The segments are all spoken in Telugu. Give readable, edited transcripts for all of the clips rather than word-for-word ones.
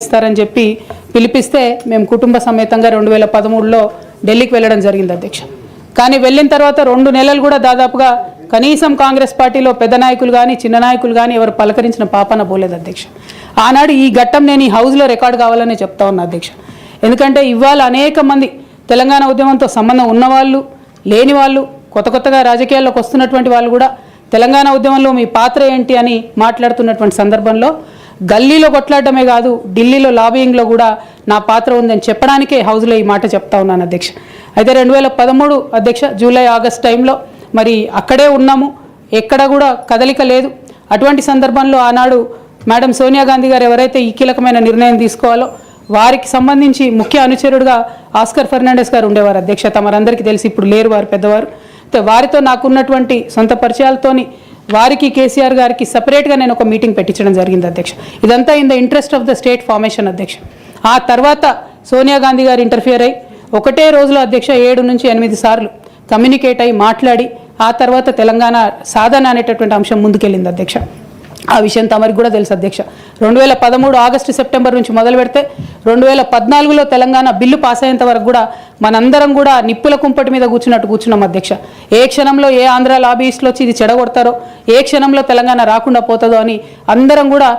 ఇస్తారని చెప్పి పిలిపిస్తే మేము కుటుంబ సమేతంగా 2013లో ఢిల్లీకి వెళ్ళడం జరిగింది అధ్యక్ష. కానీ వెళ్ళిన తర్వాత 2 నెలలు కూడా దాదాపుగా కనీసం కాంగ్రెస్ పార్టీలో పెద్ద నాయకులు కానీ చిన్న నాయకులు కానీ ఎవరు పలకరించిన పాపన పోలేదు అధ్యక్ష. ఆనాడు ఈ ఘట్టం నేను ఈ హౌస్లో రికార్డ్ కావాలని చెప్తా ఉన్నా అధ్యక్ష. ఎందుకంటే ఇవాళ అనేక మంది తెలంగాణ ఉద్యమంతో సంబంధం ఉన్నవాళ్ళు లేని వాళ్ళు కొత్తగా రాజకీయాల్లోకి వస్తున్నటువంటి వాళ్ళు కూడా తెలంగాణ ఉద్యమంలో మీ పాత్ర ఏంటి అని మాట్లాడుతున్నటువంటి సందర్భంలో గల్లీలో కొట్లాడటమే కాదు ఢిల్లీలో లాబియింగ్లో కూడా నా పాత్ర ఉందని చెప్పడానికే హౌస్లో ఈ మాట చెప్తా ఉన్నాను అధ్యక్ష. అయితే 2013 అధ్యక్ష జూలై ఆగస్ట్ టైంలో మరి అక్కడే ఉన్నాము, ఎక్కడ కూడా కదలిక లేదు. అటువంటి సందర్భంలో ఆనాడు మేడం సోనియా గాంధీ గారు ఎవరైతే ఈ కీలకమైన నిర్ణయం తీసుకోవాలో వారికి సంబంధించి ముఖ్య అనుచరుడుగా ఆస్కర్ ఫెర్నాండెస్ గారు ఉండేవారు అధ్యక్ష. తమరందరికీ తెలిసి ఇప్పుడు లేరు వారు పెద్దవారు. వారితో నాకున్నటువంటి సొంత పరిచయాలతోని వారికి కేసీఆర్ గారికి సపరేట్గా నేను ఒక మీటింగ్ పెట్టించడం జరిగింది అధ్యక్ష. ఇదంతా in the interest of the state formation అధ్యక్ష. ఆ తర్వాత సోనియా గాంధీ గారు ఇంటర్ఫియర్ అయ్యి ఒకటే రోజులో అధ్యక్ష 7 నుంచి 8 సార్లు కమ్యూనికేట్ అయ్యి మాట్లాడి ఆ తర్వాత తెలంగాణ సాధన అనేటటువంటి అంశం ముందుకెళ్ళింది అధ్యక్ష. ఆ విషయం తమరికి కూడా తెలుసు అధ్యక్ష. 2013 ఆగస్టు సెప్టెంబర్ నుంచి మొదలు పెడితే 2014లో తెలంగాణ బిల్లు పాస్ అయ్యేంత వరకు కూడా మనందరం కూడా నిప్పుల కుంపటి మీద కూర్చున్నాం అధ్యక్ష. ఏ క్షణంలో ఏ ఆంధ్ర లాబీయిస్టులు వచ్చి ఇది చెడగొడతారో, ఏ క్షణంలో తెలంగాణ రాకుండా పోతుందో అని అందరం కూడా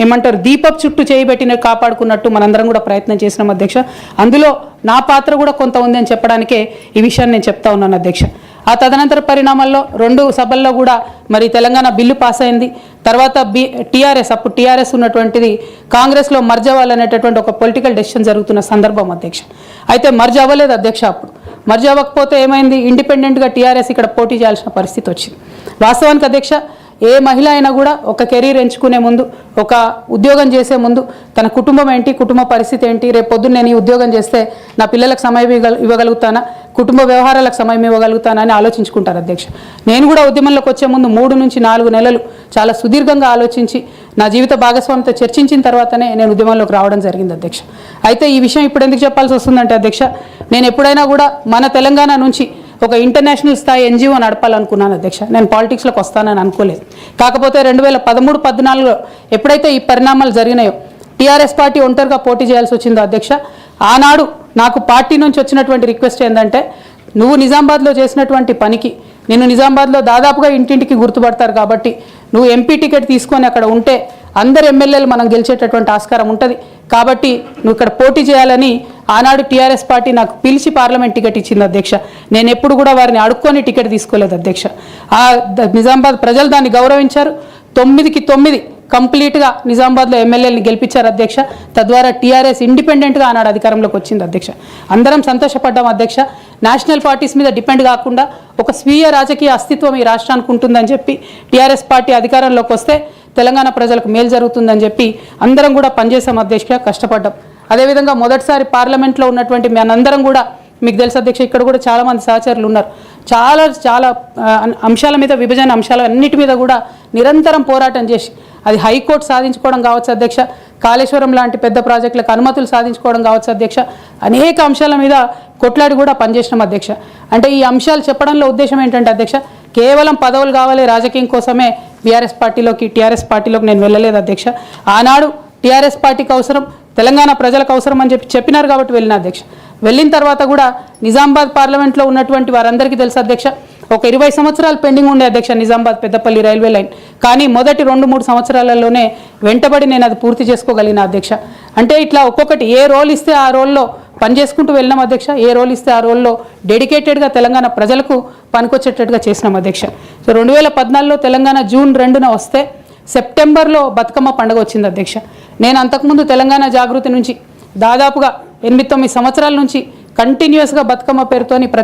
ఏమంటారు దీపపు చుట్టూ చేయబెట్టిన కాపాడుకున్నట్టు మనందరం కూడా ప్రయత్నం చేసినాం అధ్యక్ష. అందులో నా పాత్ర కూడా కొంత ఉంది అని చెప్పడానికే ఈ విషయాన్ని నేను చెప్తా ఉన్నాను అధ్యక్ష. ఆ తదనంతర పరిణామాల్లో 2 సభల్లో కూడా మరి తెలంగాణ బిల్లు పాస్ అయింది. తర్వాత టీఆర్ఎస్ అప్పుడు టీఆర్ఎస్ ఉన్నటువంటిది కాంగ్రెస్లో మర్జ్ అవ్వాలనేటటువంటి ఒక పొలిటికల్ డెసిషన్ జరుగుతున్న సందర్భం అధ్యక్ష. అయితే మర్జ్ అవ్వలేదు అధ్యక్ష. అప్పుడు మర్జ్ అవ్వకపోతే ఏమైంది, ఇండిపెండెంట్గా టీఆర్ఎస్ ఇక్కడ పోటీ చేయాల్సిన పరిస్థితి వచ్చింది. వాస్తవానికి అధ్యక్ష ఏ మహిళ అయినా కూడా ఒక కెరీర్ ఎంచుకునే ముందు, ఒక ఉద్యోగం చేసే ముందు తన కుటుంబం ఏంటి, కుటుంబ పరిస్థితి ఏంటి, రేపు పొద్దున్న నేను ఈ ఉద్యోగం చేస్తే నా పిల్లలకు సమయం ఇవ్వగలుగుతానా, కుటుంబ వ్యవహారాలకు సమయం ఇవ్వగలుగుతానా అని ఆలోచించుకుంటారు అధ్యక్ష. నేను కూడా ఉద్యమంలోకి వచ్చే ముందు 3 నుంచి 4 నెలలు చాలా సుదీర్ఘంగా ఆలోచించి నా జీవిత భాగస్వామితో చర్చించిన తర్వాతనే నేను ఉద్యమంలోకి రావడం జరిగింది అధ్యక్ష. అయితే ఈ విషయం ఇప్పుడు ఎందుకు చెప్పాల్సి వస్తుందంటే అధ్యక్ష, నేను ఎప్పుడైనా కూడా మన తెలంగాణ నుంచి ఒక ఇంటర్నేషనల్ స్థాయి ఎన్జిఓ నడపాలనుకున్నాను అధ్యక్ష. నేను పాలిటిక్స్లోకి వస్తానని అనుకోలేదు. కాకపోతే 2013-14లో ఎప్పుడైతే ఈ పరిణామాలు జరిగినాయో టీఆర్ఎస్ పార్టీ ఒంటరిగా పోటీ చేయాల్సి వచ్చిందో అధ్యక్ష, ఆనాడు నాకు పార్టీ నుంచి వచ్చినటువంటి రిక్వెస్ట్ ఏంటంటే, నువ్వు నిజామాబాద్లో చేసినటువంటి పనికి నిన్ను నిజామాబాద్లో దాదాపుగా ఇంటింటికి గుర్తుపడతారు కాబట్టి నువ్వు ఎంపీ టికెట్ తీసుకొని అక్కడ ఉంటే అందరు ఎమ్మెల్యేలు మనం గెలిచేటటువంటి ఆస్కారం ఉంటుంది కాబట్టి నువ్వు ఇక్కడ పోటీ చేయాలని ఆనాడు టీఆర్ఎస్ పార్టీ నాకు పిలిచి పార్లమెంట్ టికెట్ ఇచ్చింది అధ్యక్ష. నేను ఎప్పుడు కూడా వారిని అడుక్కొని టికెట్ తీసుకోలేదు అధ్యక్ష. ఆ నిజామాబాద్ ప్రజలు దాన్ని గౌరవించారు. 9కి 9 కంప్లీట్గా నిజామాబాద్లో ఎమ్మెల్యేని గెలిపించారు అధ్యక్ష. తద్వారా టీఆర్ఎస్ ఇండిపెండెంట్గా ఆనాడు అధికారంలోకి వచ్చింది అధ్యక్ష. అందరం సంతోషపడ్డాం అధ్యక్ష. నేషనల్ పార్టీస్ మీద డిపెండ్ కాకుండా ఒక స్వీయ రాజకీయ అస్తిత్వం ఈ రాష్ట్రానికి ఉంటుందని చెప్పి టీఆర్ఎస్ పార్టీ అధికారంలోకి వస్తే తెలంగాణ ప్రజలకు మేలు జరుగుతుందని చెప్పి అందరం కూడా పనిచేసాం అధ్యక్ష, కష్టపడ్డాం. అదేవిధంగా మొదటిసారి పార్లమెంట్లో ఉన్నటువంటి మనందరం కూడా మీకు తెలుసు అధ్యక్ష, ఇక్కడ కూడా చాలామంది సహచరులు ఉన్నారు. చాలా అంశాల మీద, విభజన అంశాల అన్నిటి మీద కూడా నిరంతరం పోరాటం చేసి అది హైకోర్టు సాధించుకోవడం కావచ్చు అధ్యక్ష, కాళేశ్వరం లాంటి పెద్ద ప్రాజెక్టులకు అనుమతులు సాధించుకోవడం కావచ్చు అధ్యక్ష, అనేక అంశాల మీద కొట్లాడి కూడా పనిచేసినాం అధ్యక్ష. అంటే ఈ అంశాలు చెప్పడంలో ఉద్దేశం ఏంటంటే అధ్యక్ష, కేవలం పదవులు కావాలి రాజకీయం కోసమే టీఆర్ఎస్ పార్టీలోకి నేను వెళ్ళలేదు అధ్యక్ష. ఆనాడు టీఆర్ఎస్ పార్టీకి అవసరం, తెలంగాణ ప్రజలకు అవసరం అని చెప్పినారు కాబట్టి వెళ్ళిన అధ్యక్ష. వెళ్ళిన తర్వాత కూడా నిజామాబాద్ పార్లమెంట్లో ఉన్నటువంటి వారందరికీ తెలుసు అధ్యక్ష, ఒక 20 సంవత్సరాలు పెండింగ్ ఉండే అధ్యక్ష నిజామాబాద్ పెద్దపల్లి రైల్వే లైన్. కానీ మొదటి 2-3 సంవత్సరాలలోనే వెంటబడి నేను అది పూర్తి చేసుకోగలిగిన అధ్యక్ష. అంటే ఇట్లా ఒక్కొక్కటి ఏ రోల్ ఇస్తే ఆ రోల్లో పనిచేసుకుంటూ వెళ్ళినాం అధ్యక్ష. ఏ రోల్ ఇస్తే ఆ రోల్లో డెడికేటెడ్గా తెలంగాణ ప్రజలకు పనికొచ్చేటట్టుగా చేసినాం అధ్యక్ష. సో 2014లో తెలంగాణ జూన్ 2న వస్తే సెప్టెంబర్లో బతుకమ్మ పండుగ వచ్చింది అధ్యక్ష. నేను అంతకుముందు తెలంగాణ జాగృతి నుంచి దాదాపుగా 8-9 సంవత్సరాల నుంచి కంటిన్యూస్గా బతుకమ్మ పేరుతోని